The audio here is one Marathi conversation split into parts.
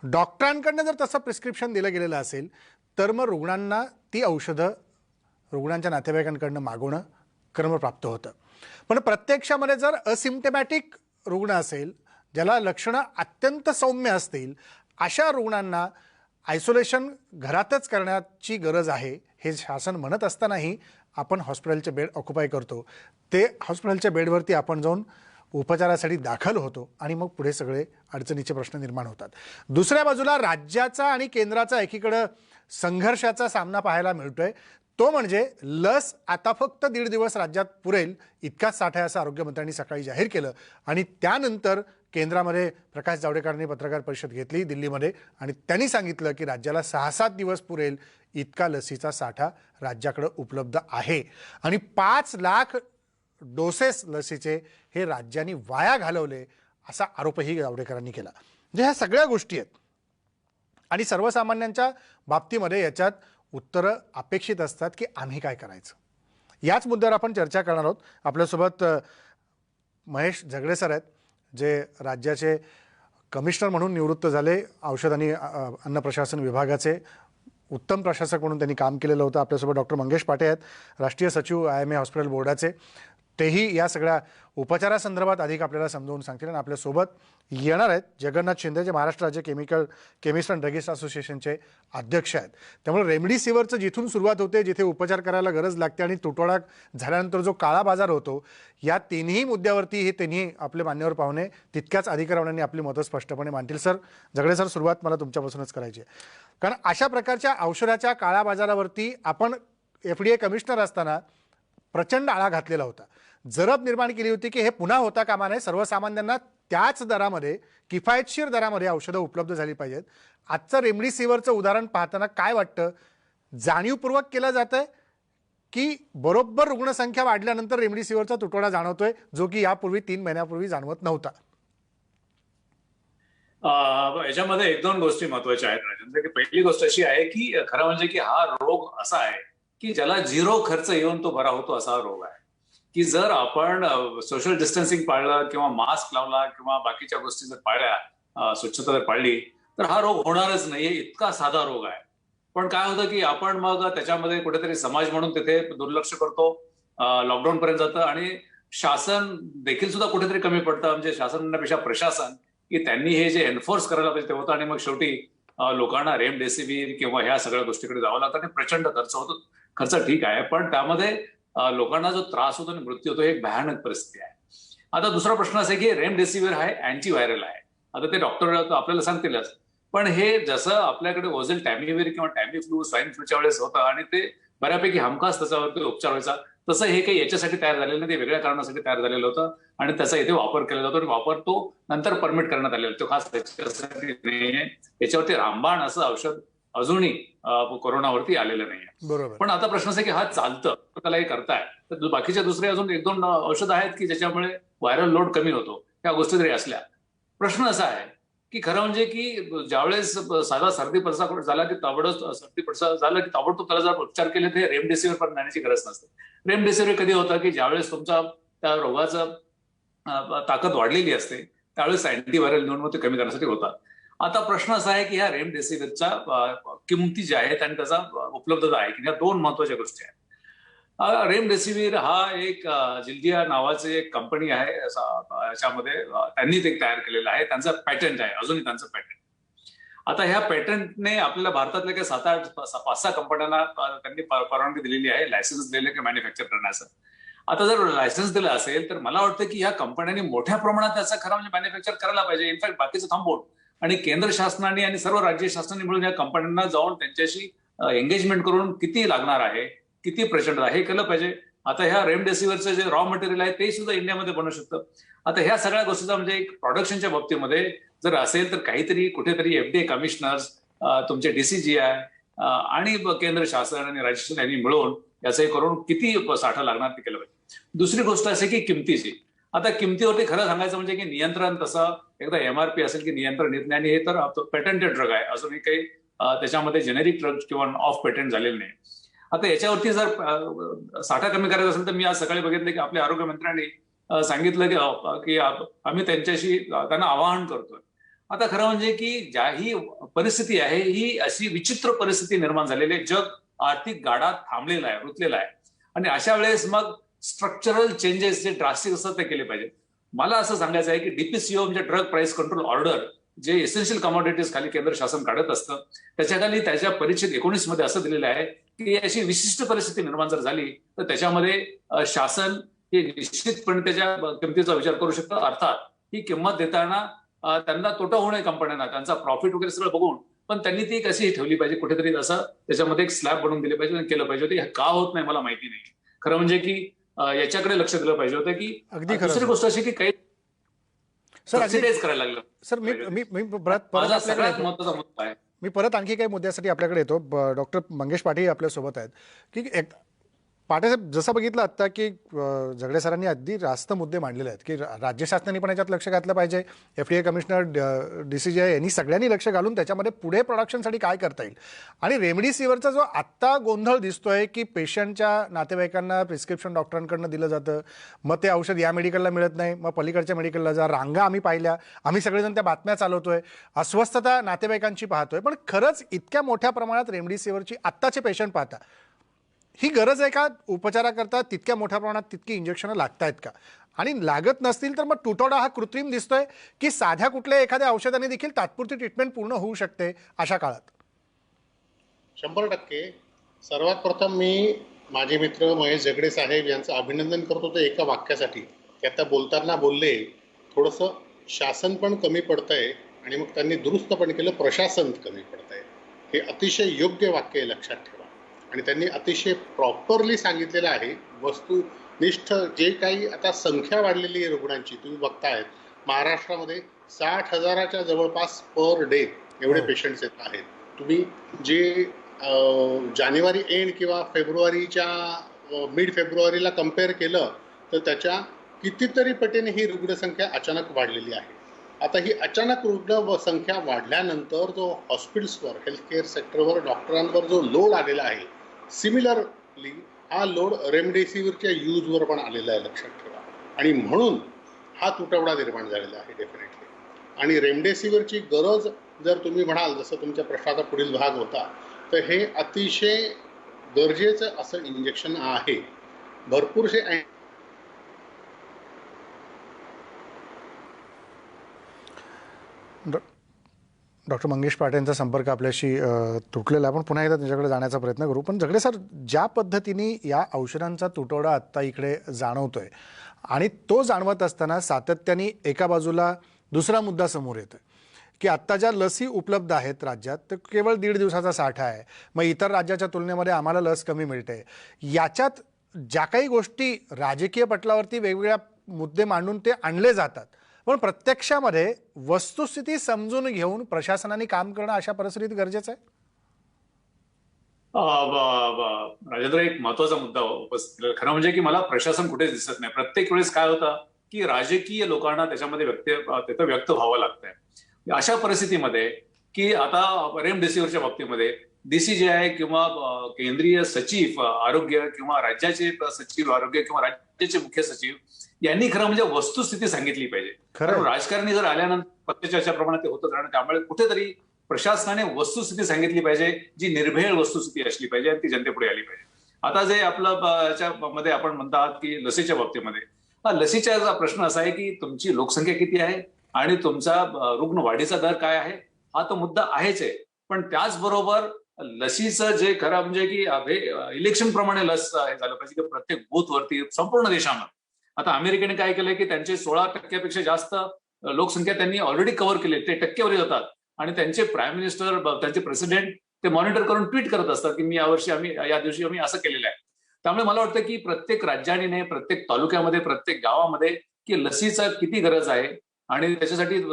डॉक्टरांकडनं जर तसं प्रिस्क्रिप्शन दिलं गेलेलं असेल तर मग रुग्णांना ती औषधं रुग्णांच्या नातेवाईकांकडनं मागवणं क्रमप्राप्त होतं. पण प्रत्यक्षामध्ये जर असिम्प्टमॅटिक रुग्ण असेल, ज्याला लक्षणं अत्यंत सौम्य असतील, अशा रुग्णांना आयसोलेशन घरातच करण्याची गरज आहे हे शासन म्हणत असतानाही आपण हॉस्पिटलचे बेड ऑक्युपाय करतो. ते हॉस्पिटलच्या बेडवरती आपण जाऊन उपचारासाठी दाखल होतो आणि मग पुढे सगळे अडचणीचे प्रश्न निर्माण होतात. दुसऱ्या बाजूला राज्याचा आणि केंद्राचा एकीकडे संघर्षाचा सामना पाहायला मिळतोय. तो म्हणजे लस आता फक्त 1.5 दिवस राज्यात पुरेल इतकाच साठा आहे असं आरोग्यमंत्र्यांनी सकाळी जाहीर केलं. आणि त्यानंतर केंद्रामध्ये प्रकाश जावडेकरांनी पत्रकार परिषद घेतली दिल्लीमध्ये आणि त्यांनी सांगितलं की राज्याला 6-7 दिवस पुरेल इतका लसीचा साठा राज्याकडे उपलब्ध आहे. आणि 5 लाख डोसेस लसीचे हे राज्यांनी वाया घालवले असा आरोपही जावडेकरांनी केला. म्हणजे ह्या सगळ्या गोष्टी आहेत आणि सर्वसामान्यांच्या बाबतीमध्ये याच्यात उत्तरं अपेक्षित असतात की आम्ही काय करायचं. याच मुद्द्यावर आपण चर्चा करणार आहोत. आपल्यासोबत महेश झगडे सर आहेत, जे राज्याचे कमिशनर म्हणून निवृत्त झाले. औषध आणि अन्न प्रशासन विभागाचे उत्तम प्रशासक म्हणून त्यांनी काम केलेलं होतं. आपल्यासोबत डॉक्टर मंगेश पाटे आहेत, राष्ट्रीय सचिव IMA हॉस्पिटल बोर्डाचे. तेही या सगळ्या उपचारासंदर्भात अधिक आपल्याला समजावून सांगतील. आणि आपल्यासोबत येणार आहेत जगन्नाथ शिंदे, जे महाराष्ट्र राज्य केमिस्ट अँड ड्रगिस्ट असोसिएशनचे अध्यक्ष आहेत. त्यामुळे रेमडेसिवीरचं जिथून सुरुवात होते, जिथे उपचार करायला गरज लागते आणि तुटवडा झाल्यानंतर जो काळा बाजार होतो, या तिन्ही मुद्द्यावरती हे त्यांनी आपले मान्यवर पाहुणे तितक्याच अधिकाऱ्यांनी आपली मतं स्पष्टपणे मांडतील. सर झगडे सर, सुरुवात मला तुमच्यापासूनच करायची आहे. कारण अशा प्रकारच्या औषधाच्या काळा बाजारावरती आपण FDA कमिशनर असताना प्रचंड आळा घातलेला होता. जरब निर्माण केली होती की हे पुन्हा होता कामा नये, सर्वसामान्यांना त्याच दरामध्ये किफायतशीर दरामध्ये औषधं उपलब्ध झाली पाहिजेत. आजचं रेमडेसिवीरचं उदाहरण पाहताना काय वाटतं, जाणीवपूर्वक केलं जातंय की बरोबर रुग्णसंख्या वाढल्यानंतर रेमडेसिवीरचा तुटवडा जाणवतोय, जो की यापूर्वी 3 महिन्यापूर्वी जाणवत नव्हता? याच्यामध्ये 1-2 गोष्टी महत्वाच्या आहेत राजेंद्र. की पहिली गोष्ट अशी आहे की खरं म्हणजे की हा रोग असा आहे की ज्याला 0 खर्च येऊन तो बरा होतो असा रोग आहे. की जर आपण सोशल डिस्टन्सिंग पाळलं किंवा मास्क लावला किंवा बाकीच्या गोष्टी जर पाळल्या, स्वच्छता जर पाळली, तर हा रोग होणारच नाहीये. इतका साधा रोग आहे. पण काय होतं की आपण मग त्याच्यामध्ये कुठेतरी समाज म्हणून तिथे दुर्लक्ष करतो, लॉकडाऊन पर्यंत जातं आणि शासन देखील सुद्धा कुठेतरी कमी पडतं. म्हणजे शासन म्हणण्यापेक्षा प्रशासन, की त्यांनी हे जे एन्फोर्स करायला पाहिजे ते होतं आणि मग शेवटी लोकांना रेमडेसिवीर किंवा ह्या सगळ्या गोष्टीकडे जावं लागतं आणि प्रचंड खर्च होतो. खर्च ठीक आहे, पण त्यामध्ये लोकांना जो त्रास होतो आणि मृत्यू होतो, हे एक भयानक परिस्थिती आहे. आता दुसरा प्रश्न असा आहे की रेमडेसिवीर हा अँटीव्हायरल आहे. आता ते डॉक्टर आपल्याला सांगतीलच, पण हे जसं आपल्याकडे ओझेल टॅमिवीर किंवा टॅमिफ्लू, स्वाईन फ्लूच्या वेळेस होतं आणि ते बऱ्यापैकी हमखास त्याच्यावरती उपचार व्हायचा, तसं हे काही याच्यासाठी तयार झालेलं नाही, ते वेगळ्या कारणासाठी तयार झालेलं होतं आणि त्याचा इथे वापर केला जातो आणि वापर तो नंतर परमिट करण्यात आलेला. तो खास त्याच्यासाठी नाहीये. याच्यावरती रामबाण असं औषध अजूनही कोरोनावरती आलेलं नाहीये. बरोबर. पण आता प्रश्न असा की हा चालतं, त्याला हे करताय, तर बाकीच्या दुसरे अजून 1-2 औषधं आहेत की ज्याच्यामुळे व्हायरल लोड कमी होतो. ह्या गोष्टी जरी असल्या, प्रश्न असा आहे की खरं म्हणजे की ज्यावेळेस साधा सर्दी पडसा झाला की ताबडतोब सर्दी पडसा झाला की ताबडतोब त्याला जर उपचार केले तर रेमडेसिवीर पण नेण्याची गरज नसते. रेमडेसिवीर कधी होतं की ज्यावेळेस तुमचा त्या रोगाचं ताकद वाढलेली असते, त्यावेळेस अँटीव्हायरल नेऊन मग ते कमी करण्यासाठी होतात. आता प्रश्न असा आहे की ह्या रेमडेसिवीरच्या किमती ज्या आहेत आणि त्याचा उपलब्धता आहे की या 2 महत्वाच्या गोष्टी आहेत. रेमडेसिवीर हा एक जिल्दिया नावाचे एक कंपनी आहे, याच्यामध्ये त्यांनी ते तयार केलेलं आहे. त्यांचं पॅटंट आहे, अजूनही त्यांचं पॅटंट. आता ह्या पॅटंटने आपल्याला भारतातल्या काही 7-8 5-6 कंपन्यांना त्यांनी परवानगी दिलेली आहे, लायसन्स दिलेले की मॅन्युफॅक्चर करण्याचं. आता जर लायसन्स दिलं असेल तर मला वाटतं की ह्या कंपन्यांनी मोठ्या प्रमाणात त्याचं खरं म्हणजे मॅन्युफॅक्चर करायला पाहिजे. इनफॅक्ट बाकीचं थांबवून आणि केंद्र शासनाने आणि सर्व राज्य शासनाने मिळून या कंपन्यांना जाऊन त्यांच्याशी एंगेजमेंट करून किती लागणार आहे, किती प्रचंड आहे हे केलं पाहिजे. आता ह्या रेमडेसिवीरचं जे रॉ मटेरियल आहे ते सुद्धा इंडियामध्ये बनू शकतं. आता ह्या सगळ्या गोष्टीचा म्हणजे एक प्रोडक्शनच्या बाबतीमध्ये जर असेल तर काहीतरी कुठेतरी FDA कमिशनर्स, तुमचे DCGI आणि केंद्र शासन आणि राज्य शासन यांनी मिळून याचं करून किती साठा लागणार ते केलं पाहिजे. दुसरी गोष्ट असे की किमतीची. आता किमतीवरती खरं सांगायचं म्हणजे की नियंत्रण तसं एकदा MRP असेल की नियंत्रण येत नाही, आणि हे तर पेटंटेड ड्रग आहे, अजूनही काही त्याच्यामध्ये जेनेरिक ड्रग किंवा ऑफ पेटंट झालेले नाही. आता याच्यावरती जर साठा कमी करायचा असेल तर मी आज सकाळी बघितलं की आपल्या आरोग्य मंत्र्यांनी सांगितलं की आम्ही त्यांना आवाहन करतोय. आता खरं म्हणजे की ज्या ही परिस्थिती आहे ही अशी विचित्र परिस्थिती निर्माण झालेली आहे. जग आर्थिक गाडात थांबलेलं आहे, रुतलेलं आहे. आणि अशा वेळेस मग स्ट्रक्चरल चेंजेस जे ड्रास्टिक असतात ते केले पाहिजे. मला असं सांगायचं आहे की डीपीसीओ म्हणजे ड्रग प्राइस कंट्रोल ऑर्डर, जे एसेन्शियल कमोडिटीज खाली केंद्र शासन काढत असतं, त्याच्याखाली त्याच्या परिच्छेद 19 मध्ये असं दिलेलं आहे की अशी विशिष्ट परिस्थिती निर्माण जर झाली तर त्याच्यामध्ये शासन हे निश्चितपणे त्याच्या किमतीचा विचार करू शकतं. अर्थात ही किंमत देताना त्यांना तोटा होऊ नये कंपन्यांना, त्यांचा प्रॉफिट वगैरे सगळं बघून, पण त्यांनी ती कशी ठेवली पाहिजे कुठेतरी, असं त्याच्यामध्ये एक स्लॅब बनवून दिले पाहिजे आणि केलं पाहिजे होतं. हे का होत नाही मला माहिती नाही. खरं म्हणजे की याच्याकडे लक्ष दिलं पाहिजे होतं की अगदी खरं दुसरी सर. गोष्ट अशी की काही सर अगदी सबसिडाईज करायला लागलं सर मी मी मी परत परत माझा आपल्याकडे सगळ्यात येतो. महत्वाचा मुद्दा आहे. मी परत आणखी काही मुद्द्यासाठी आपल्याकडे येतो. डॉक्टर मंगेश पाटील आपल्यासोबत आहेत की पाटेसाहेब, जसं बघितलं आत्ता की झगडे सरांनी अगदी रास्त मुद्दे मांडलेले आहेत की राज्य शासनाने पण याच्यात लक्ष घातलं पाहिजे. FDA कमिशनर, DCGI यांनी सगळ्यांनी लक्ष घालून त्याच्यामध्ये पुढे प्रोडक्शनसाठी काय करता येईल. आणि रेमडेसिवीरचा जो आत्ता गोंधळ दिसतोय की पेशंटच्या नातेवाईकांना प्रिस्क्रिप्शन डॉक्टरांकडनं दिलं जातं, मग ते औषध या मेडिकलला मिळत नाही, मग पलीकडच्या मेडिकलला जा, रांगा आम्ही पाहिल्या, आम्ही सगळेजण त्या बातम्या चालवतोय, अस्वस्थता नातेवाईकांची पाहतोय. पण खरंच इतक्या मोठ्या प्रमाणात रेमडेसिवीरची आत्ताचे पेशंट पाहता ही गरज आहे का? उपचाराकरता तितक्या मोठ्या प्रमाणात तितकी इंजेक्शनं लागतायत का? आणि लागत नसतील तर मग तुटवडा हा कृत्रिम दिसतोय की साध्या कुठल्या एखाद्या औषधाने देखील तात्पुरती ट्रीटमेंट पूर्ण होऊ शकते अशा काळात? 100%. सर्वात प्रथम मी माझे मित्र महेश झगडे साहेब यांचं अभिनंदन करतो ते एका वाक्यासाठी, की आता बोलताना बोलले थोडंसं शासन पण कमी पडतंय आणि मग त्यांनी दुरुस्त पण केलं, प्रशासन कमी पडतंय. हे अतिशय योग्य वाक्य आहे, लक्षात ठेवा. आणि त्यांनी अतिशय प्रॉपरली सांगितलेलं आहे. वस्तुनिष्ठ जे काही आता संख्या वाढलेली आहे रुग्णांची, तुम्ही बघतायत महाराष्ट्रामध्ये 60,000च्या जवळपास पर डे एवढे पेशंट्स येत आहेत. तुम्ही जे जानेवारी एंड किंवा फेब्रुवारीच्या मिड फेब्रुवारीला कम्पेअर केलं तर त्याच्या कितीतरी पटीने ही रुग्णसंख्या अचानक वाढलेली आहे. आता ही अचानक रुग्ण संख्या वाढल्यानंतर जो हॉस्पिटल्सवर, हेल्थकेअर सेक्टरवर, डॉक्टरांवर जो लोड आलेला आहे, सिमिलरली हा लोड रेमडेसिवीरच्या यूजवर पण आलेला आहे, लक्षात ठेवा. आणि म्हणून हा तुटवडा निर्माण झालेला आहे डेफिनेटली. आणि रेमडेसिवीरची गरज जर तुम्ही म्हणाल, जसं तुमच्या प्रश्नाचा पुढील भाग होता, तर हे अतिशय गरजेचं असं इंजेक्शन आहे. भरपूरसे डॉक्टर मंगेश पाटेंचा संपर्क आपल्याशी तुटलेला आहे. आपण पुन्हा एकदा त्यांच्याकडे जाण्याचा प्रयत्न करू. पण झगडे सर, ज्या पद्धतीने या औषधांचा तुटवडा आत्ता इकडे जाणवतोय आणि तो जाणवत असताना सातत्याने एका बाजूला दुसरा मुद्दा समोर येतोय की आत्ता ज्या लसी उपलब्ध आहेत राज्यात, तर केवळ 1.5 दिवसाचा साठा आहे. मग इतर राज्याच्या तुलनेमध्ये आम्हाला लस कमी मिळते. याच्यात ज्या काही गोष्टी राजकीय पटलावरती वेगवेगळ्या मुद्दे मांडून ते आणले जातात, पण प्रत्यक्षामध्ये वस्तुस्थिती समजून घेऊन प्रशासनाने काम करणं अशा परिस्थितीत गरजेचं आहे. राजेंद्र, एक महत्वाचा मुद्दा उपस्थित केला. खरं म्हणजे की मला प्रशासन कुठेच दिसत नाही. प्रत्येक वेळेस काय होतं की राजकीय लोकांना त्याच्यामध्ये तिथं व्यक्त व्हावं लागतंय. अशा परिस्थितीमध्ये की आता रेमडेसिवीरच्या बाबतीमध्ये DCGI किंवा केंद्रीय सचिव आरोग्य किंवा राज्याचे सचिव आरोग्य किंवा राज्याचे मुख्य सचिव यांनी खरं म्हणजे वस्तुस्थिती सांगितली पाहिजे. कारण राजकारणी जर आल्यानंतर प्रत्यक्षाच्या प्रमाणात ते होतच राहणं, त्यामुळे कुठेतरी प्रशासनाने वस्तुस्थिती सांगितली पाहिजे, जी निर्भेळ वस्तुस्थिती असली पाहिजे आणि ती जनतेपुढे आली पाहिजे. आता जे आपलं मध्ये आपण म्हणतात की लसीच्या बाबतीमध्ये, हा लसीचा प्रश्न असा आहे की तुमची लोकसंख्या किती आहे आणि तुमचा रुग्ण वाढीचा दर काय आहे, हा तो मुद्दा आहेच आहे. पण त्याचबरोबर लसीचं जे खरं म्हणजे की इलेक्शन प्रमाणे लस हे झालं पाहिजे की प्रत्येक बूथवरती संपूर्ण देशामध्ये. आता अमेरिकेने काय केलंय की त्यांचे 16% जास्त लोकसंख्या त्यांनी ऑलरेडी कव्हर केली, ते टक्केवारी जातात आणि त्यांचे प्राईम मिनिस्टर, त्यांचे प्रेसिडेंट ते मॉनिटर करून ट्विट करत असतात की या दिवशी आम्ही असं केलेलं आहे. त्यामुळे मला वाटतं की प्रत्येक राज्याने, प्रत्येक तालुक्यामध्ये, प्रत्येक गावामध्ये की लसीचा किती गरज आहे आणि त्याच्यासाठी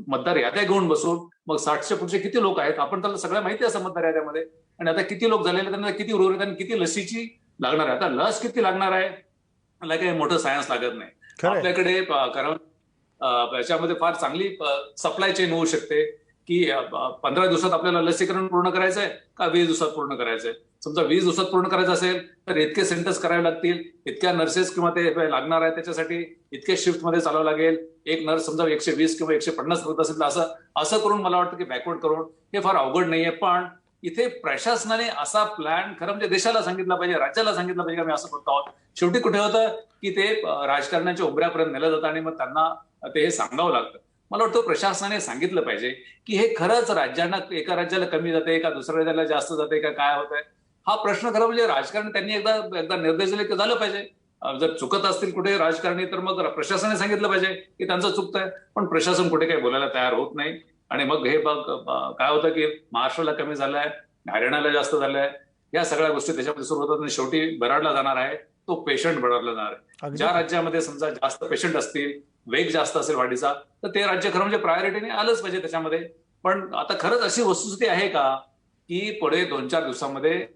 मतदार याद्या घेऊन बसून मग 60च्या पुढचे किती लोक आहेत आपण त्याला सगळं माहिती असं मतदार याद्यामध्ये, आणि आता किती लोक झालेले, त्यांना किती उर्वरित आणि किती लसीची लागणार आहे. आता लस किती लागणार आहे मला काही मोठं सायन्स लागत नाही. आपल्याकडे कारण याच्यामध्ये फार चांगली सप्लाय चेन होऊ शकते की 15 दिवसात आपल्याला लसीकरण पूर्ण करायचं आहे का 20 दिवसात पूर्ण करायचं आहे. समजा 20 दिवसात पूर्ण करायचं असेल तर इतके सेंटर्स करावे लागतील, इतक्या नर्सेस किंवा ते लागणार आहे, त्याच्यासाठी इतके शिफ्टमध्ये चालावं लागेल. एक नर्स समजा 120 किंवा 150 करत असेल तर असं करून मला वाटतं की बॅकवर्ड करून हे फार अवघड नाहीये. पण इथे प्रशासनाने असा प्लॅन खरं म्हणजे देशाला सांगितला पाहिजे, राज्याला सांगितलं पाहिजे की आम्ही असं करतो आहोत. शेवटी कुठे होतं की ते राजकारणाच्या उभऱ्यापर्यंत नेलं जातं आणि मग त्यांना ते हे सांगावं लागतं. मला वाटतं प्रशासनाने सांगितलं पाहिजे की हे खरंच राज्यांना एका राज्याला कमी जाते का दुसऱ्या राज्याला जास्त जाते का काय होतंय. हा प्रश्न खरं म्हणजे राजकारण त्यांनी एकदा निर्देश दिले की झालं पाहिजे. जर चुकत असतील कुठे राजकारणी तर मग प्रशासनाने सांगितलं पाहिजे की त्यांचं चुकतंय. पण प्रशासन कुठे काही बोलायला तयार होत नाही. आणि मग हे बघ काय होतं की महाराष्ट्राला कमी झालंय, हरियाणाला जास्त झालंय, या सगळ्या गोष्टी त्याच्यामध्ये सुरू होतात आणि शेवटी बराडला जाणार आहे तो पेशंट बराडला जाणार आहे. ज्या राज्यामध्ये समजा जास्त पेशंट असतील, वेग जास्त असेल वाढीचा, तर ते राज्य खरं म्हणजे प्रायोरिटीने आलंच पाहिजे त्याच्यामध्ये. पण आता खरंच अशी वस्तुस्थिती आहे का की पुढे 2-4 दिवसामध्ये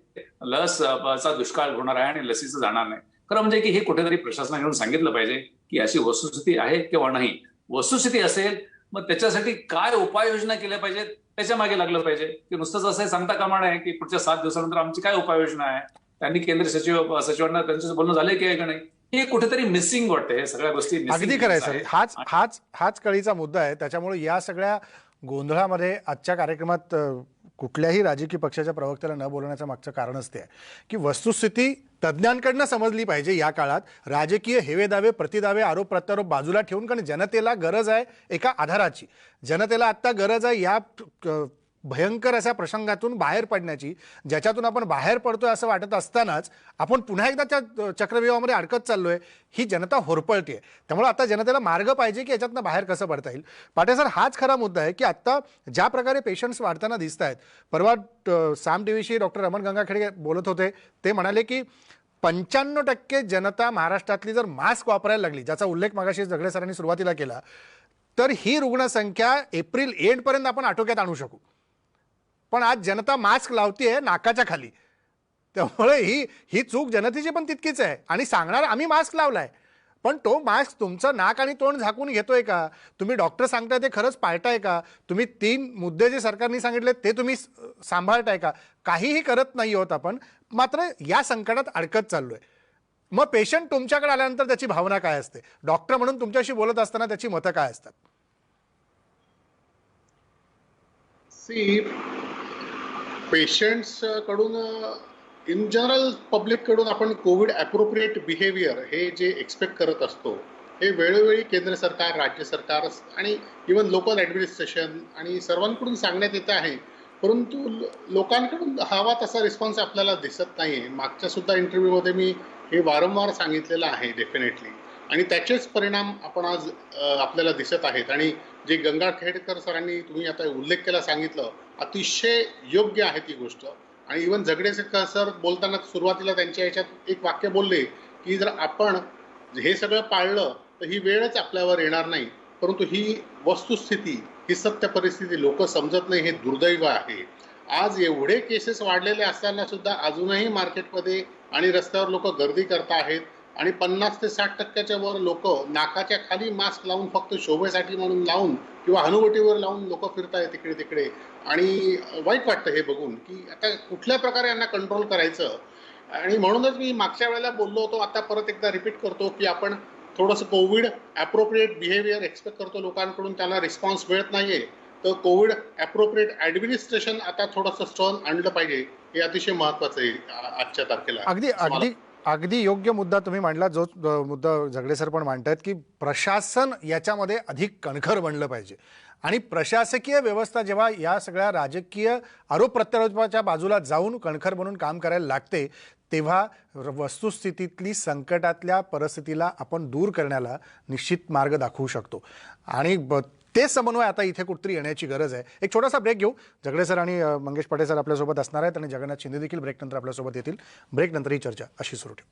लसचा दुष्काळ होणार आहे आणि लसीचं जाणार नाही. खरं म्हणजे की हे कुठेतरी प्रशासनाने येऊन सांगितलं पाहिजे की अशी वस्तुस्थिती आहे किंवा नाही. वस्तुस्थिती असेल मग त्याच्यासाठी काय उपाययोजना केल्या पाहिजेत त्याच्या मागे लागलं पाहिजे की नुसतंच असं सांगता कामा नये की पुढच्या 7 दिवसानंतर आमची काय उपाययोजना आहे. त्यांनी केंद्रीय सचिवांना त्यांच्याशी बोलणं झालंय की का नाही हे कुठेतरी मिसिंग वाटतंय. सगळ्या गोष्टी अगदी खरंय सर. हाच कळीचा मुद्दा आहे. त्याच्यामुळे या सगळ्या गोंधळामध्ये आजच्या कार्यक्रमात कुठल्याही राजकीय पक्षाच्या प्रवक्त्याला न बोलण्याचं मागचं कारणच ते आहे की वस्तुस्थिती तज्ज्ञांकडनं समजली पाहिजे. या काळात राजकीय हेवेदावे, प्रतिदावे, आरोप प्रत्यारोप बाजूला ठेवून, कारण जनतेला गरज आहे एका आधाराची. जनतेला आत्ता गरज आहे या भयंकर अशा प्रसंगातून बाहेर पडण्याची, ज्याच्यातून आपण बाहेर पडतोय असं वाटत असतानाच आपण पुन्हा एकदा त्या चक्रव्यूहामध्ये अडकत चाललोय. ही जनता होरपळतीये. त्यामुळे आता जनतेला मार्ग पाहिजे की याच्यातनं बाहेर कसं पडता येईल. पाटे सर, हाच खरा मुद्दा आहे की आता ज्या प्रकारे पेशंट्स वाढताना दिसत आहेत. परवा साम टीव्हीशी डॉक्टर रमण गंगाखेडे बोलत होते. ते म्हणाले की 95% जनता महाराष्ट्रातली जर मास्क वापरायला लागली, ज्याचा उल्लेख मगाशी जगडे सरांनी सुरुवातीला केला, तर ही रुग्णसंख्या एप्रिल एंडपर्यंत आपण आटोक्यात आणू शकू. पण आज जनता मास्क लावतीये नाकाच्या खाली. त्यामुळे ही चूक जनतेची पण तितकीच आहे. आणि सांगणार आम्ही मास्क लावलाय, पण तो मास्क तुमचं नाक आणि तोंड झाकून घेतोय का? तुम्ही डॉक्टर सांगताय ते खरंच पाळताय का? तुम्ही 3 मुद्दे जे सरकारने सांगितले ते तुम्ही सांभाळताय का? काहीही करत नाही होत आपण. मात्र या संकटात अडकत चाललोय. मग पेशंट तुमच्याकडे आल्यानंतर त्याची भावना काय असते? डॉक्टर म्हणून तुमच्याशी बोलत असताना त्याची मतं काय असतात? पेशंट्स कडून इन जनरल पब्लिक कडून आपण कोविड अप्रोप्रिएट बिहेवियर हे जे एक्सपेक्ट करत असतो, हे वेळोवेळी केंद्र सरकार, राज्य सरकार आणि इव्हन लोकल ॲडमिनिस्ट्रेशन आणि सर्वांकडून सांगण्यात येत आहे. परंतु लोकांकडून हवा तसा रिस्पॉन्स आपल्याला दिसत नाही आहे. मागच्या सुद्धा इंटरव्ह्यूमध्ये मी हे वारंवार सांगितलेलं आहे डेफिनेटली. आणि त्याचेच परिणाम आपण आज आपल्याला दिसत आहेत. आणि जे गंगाखेडकर सरांनी तुम्ही आता उल्लेख केला सांगितलं, अतिशय योग्य आहे ती गोष्ट. आणि इव्हन झगडे सर बोलताना सुरुवातीला त्यांच्या याच्यात एक वाक्य बोलले की जर आपण हे सगळं पाळलं तर ही वेळच आपल्यावर येणार नाही. परंतु ही वस्तुस्थिती, ही सत्य परिस्थिती लोक समजत नाही, हे दुर्दैव आहे. आज एवढे केसेस वाढलेले असताना सुद्धा अजूनही मार्केटमध्ये आणि रस्त्यावर लोक गर्दी करत आहेत. आणि 50 ते 60% वर लोक नाकाच्या खाली मास्क लावून फक्त शोभेसाठी म्हणून लावून किंवा हनुवटीवर लावून लोक फिरतायत तिकडे तिकडे. आणि वाईट वाटतं हे बघून की आता कुठल्या प्रकारे यांना कंट्रोल करायचं. आणि म्हणूनच मी मागच्या वेळेला बोललो होतो, आता परत एकदा रिपीट करतो की आपण थोडंसं कोविड ॲप्रोप्रिएट बिहेवियर एक्सपेक्ट करतो लोकांकडून, त्यांना रिस्पॉन्स मिळत नाहीये. तर कोविड ॲप्रोप्रिएट ॲडमिनिस्ट्रेशन आता थोडंसं स्ट्रॉंग आणलं पाहिजे. हे अतिशय महत्वाचं आहे आजच्या तारखेला. अगदी योग्य मुद्दा तुम्ही मांडला. जो मुद्दा झगडे सर पण मांडतायत की प्रशासन याच्यामध्ये अधिक कणखर बनलं पाहिजे. आणि प्रशासकीय व्यवस्था जेव्हा या सगळ्या राजकीय आरोप प्रत्यारोपाच्या बाजूला जाऊन कणखर बनून काम करायला लागते, तेव्हा वस्तुस्थितीतली संकटातल्या परिस्थितीला आपण दूर करण्याला निश्चित मार्ग दाखवू शकतो. आणि ते समन्वय आता इथे कुठतरी येण्याची गरज आहे. एक छोटासा ब्रेक घेऊ. झगडे सर आणि मंगेश पाटे सर आपल्यासोबत असणार आहेत आणि जगन्नाथ शिंदे देखील ब्रेकनंतर आपल्यासोबत येतील. ब्रेकनंतर ही चर्चा अशी सुरू ठेवू.